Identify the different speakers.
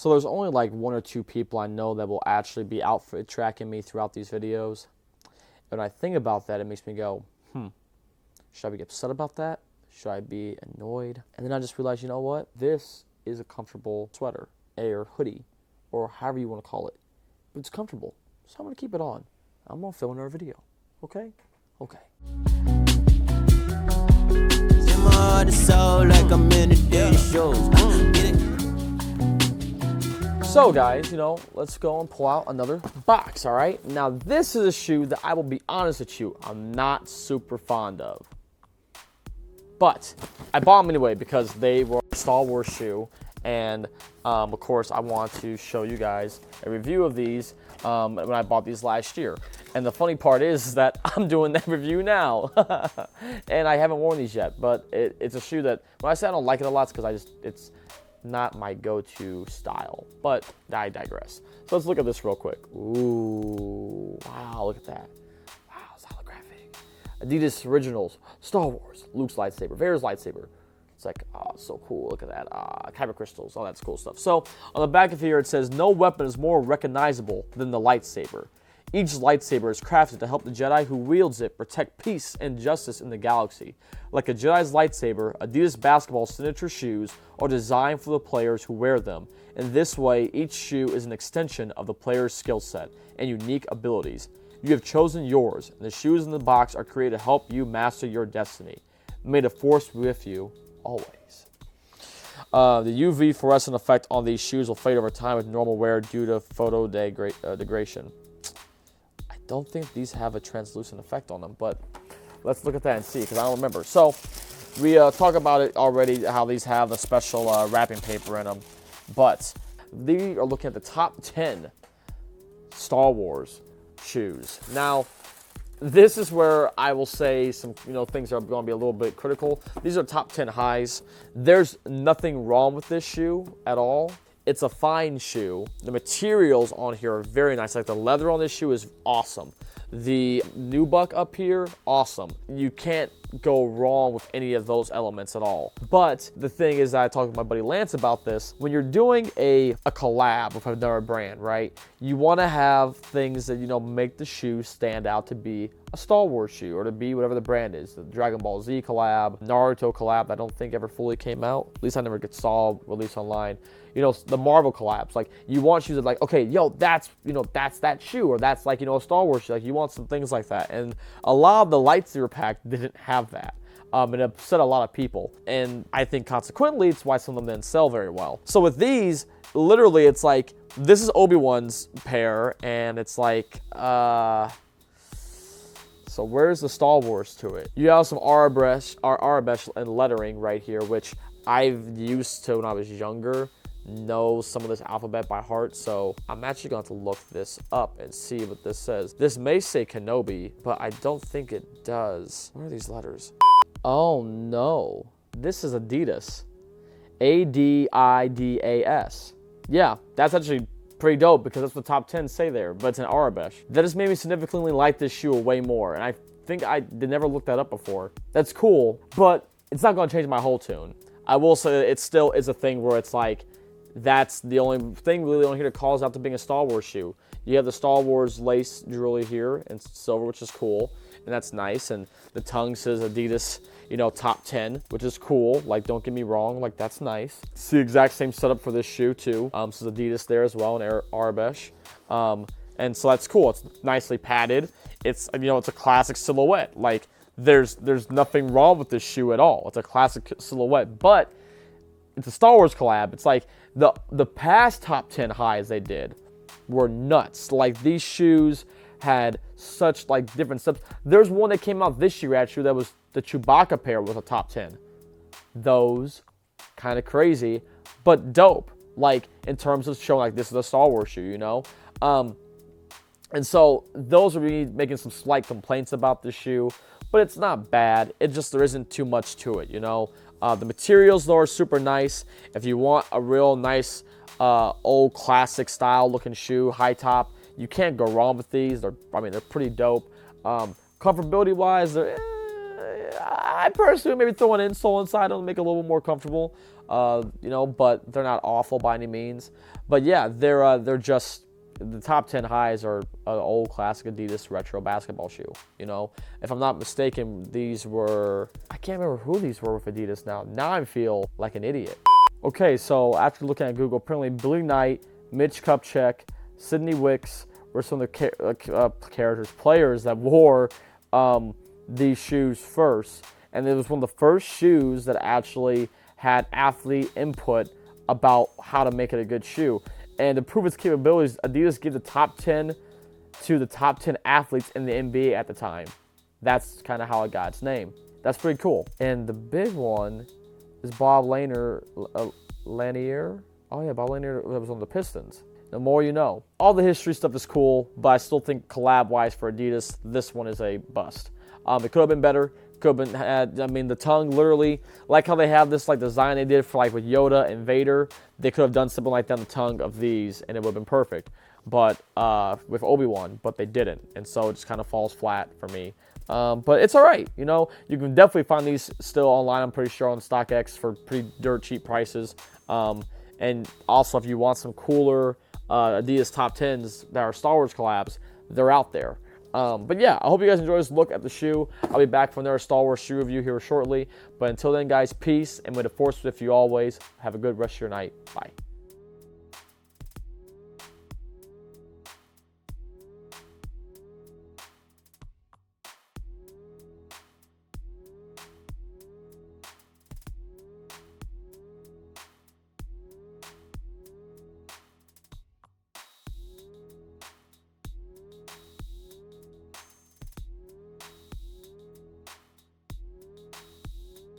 Speaker 1: So there's only like 1 or 2 people I know that will actually be outfit tracking me throughout these videos. And when I think about that, it makes me go, should I be upset about that? Should I be annoyed? And then I just realized, you know what? This is a comfortable sweater, or hoodie, or however you want to call it. But it's comfortable, so I'm going to keep it on. I'm going to film another video, okay? Okay. So guys, you know, let's go and pull out another box, all right? Now this is a shoe that I will be honest with you, I'm not super fond of. But I bought them anyway because they were a Star Wars shoe. And of course, I want to show you guys a review of these when I bought these last year. And the funny part is that I'm doing that review now. And I haven't worn these yet, but it's a shoe that, when I say I don't like it a lot, it's because it's not my go-to style. But I digress. So let's look at this real quick. Ooh, wow, look at that. Wow, it's holographic. Adidas Originals, Star Wars, Luke's lightsaber, Vader's lightsaber. It's like, oh, it's so cool. Look at that. Kyber crystals, all that's cool stuff. So on the back of here, it says, no weapon is more recognizable than the lightsaber. Each lightsaber is crafted to help the Jedi who wields it protect peace and justice in the galaxy. Like a Jedi's lightsaber, Adidas basketball signature shoes are designed for the players who wear them. In this way, each shoe is an extension of the player's skill set and unique abilities. You have chosen yours, and the shoes in the box are created to help you master your destiny. May the Force be with you always. The UV fluorescent effect on these shoes will fade over time with normal wear due to photo degradation. I don't think these have a translucent effect on them, but let's look at that and see, because I don't remember. So we talked about it already, how these have the special wrapping paper in them, but we are looking at the top 10 Star Wars shoes. Now, this is where I will say some, things are going to be a little bit critical. These are top 10 highs. There's nothing wrong with this shoe at all. It's a fine shoe. The materials on here are very nice. Like the leather on this shoe is awesome. The nubuck up here, awesome. You can't go wrong with any of those elements at all. But the thing is that I talked to my buddy Lance about this. When you're doing a collab with another brand, right? You want to have things that, make the shoe stand out to be a Star Wars shoe or to be whatever the brand is. The Dragon Ball Z collab, Naruto collab, I don't think ever fully came out. At least I never saw released online. The Marvel collabs. Like, you want shoes that like, okay, that's that shoe, or that's like, a Star Wars shoe. Like, you want some things like that. And a lot of the lightsaber pack didn't have that. It upset a lot of people. And I think consequently, it's why some of them didn't sell very well. So with these, literally, it's like, this is Obi-Wan's pair, and it's like, so where's the Star Wars to it? You have some Arabesh and lettering right here, which I've used to when I was younger. Know some of this alphabet by heart, so I'm actually going to look this up and see what this says. This may say Kenobi, but I don't think it does. What are these letters? Oh no, this is Adidas. Adidas. Yeah, that's actually pretty dope because that's what the top 10 say there, but it's an Arabesh. That just made me significantly like this shoe way more, and I think I did never look that up before. That's cool, but it's not going to change my whole tune. I will say that it still is a thing where it's like, that's the only thing really on here that calls out to being a Star Wars shoe. You have the Star Wars lace jewelry here in silver, which is cool, and that's nice. And the tongue says Adidas, top 10, which is cool. Like, don't get me wrong, like, that's nice. It's the exact same setup for this shoe too. So it's Adidas there as well, and Arabesh. And so that's cool. It's nicely padded. It's it's a classic silhouette. Like, there's nothing wrong with this shoe at all. It's a classic silhouette, but it's a Star Wars collab. It's like the past top 10 highs they did were nuts. Like, these shoes had such like different steps. There's one that came out this year actually that was the Chewbacca pair was a top 10. Those kind of crazy, but dope. Like, in terms of showing like this is a Star Wars shoe, And so those are me making some slight complaints about the shoe, but it's not bad. It just, there isn't too much to it, The materials, though, are super nice. If you want a real nice, old classic style looking shoe, high top, you can't go wrong with these. They're pretty dope. Comfortability wise, I personally maybe throw an insole inside them to make it a little bit more comfortable. you know, but they're not awful by any means. But yeah, they're just the top 10 highs are an old classic Adidas retro basketball shoe. You know, if I'm not mistaken, these were, I can't remember who these were with Adidas now. Now I feel like an idiot. Okay, so after looking at Google, apparently Billy Knight, Mitch Kupchak, Sidney Wicks were some of the players that wore these shoes first. And it was one of the first shoes that actually had athlete input about how to make it a good shoe. And to prove its capabilities, Adidas gave the top 10 to the top 10 athletes in the NBA at the time. That's kind of how it got its name. That's pretty cool. And the big one is Bob Lanier. Oh yeah, Bob Lanier was on the Pistons. The more you know. All the history stuff is cool, but I still think collab-wise for Adidas, this one is a bust. It could have been better. Could have been, I mean, the tongue literally, like how they have this like design they did for like with Yoda and Vader, they could have done something like that on the tongue of these and it would have been perfect. But with Obi-Wan, but they didn't. And so it just kind of falls flat for me. But it's all right. You know, you can definitely find these still online, I'm pretty sure, on StockX for pretty dirt cheap prices. And also, if you want some cooler Adidas top 10s that are Star Wars collabs, they're out there. But yeah, I hope you guys enjoy this look at the shoe. I'll be back for another Star Wars shoe review here shortly. But until then, guys, peace. And may the Force be with you always. Have a good rest of your night. Bye.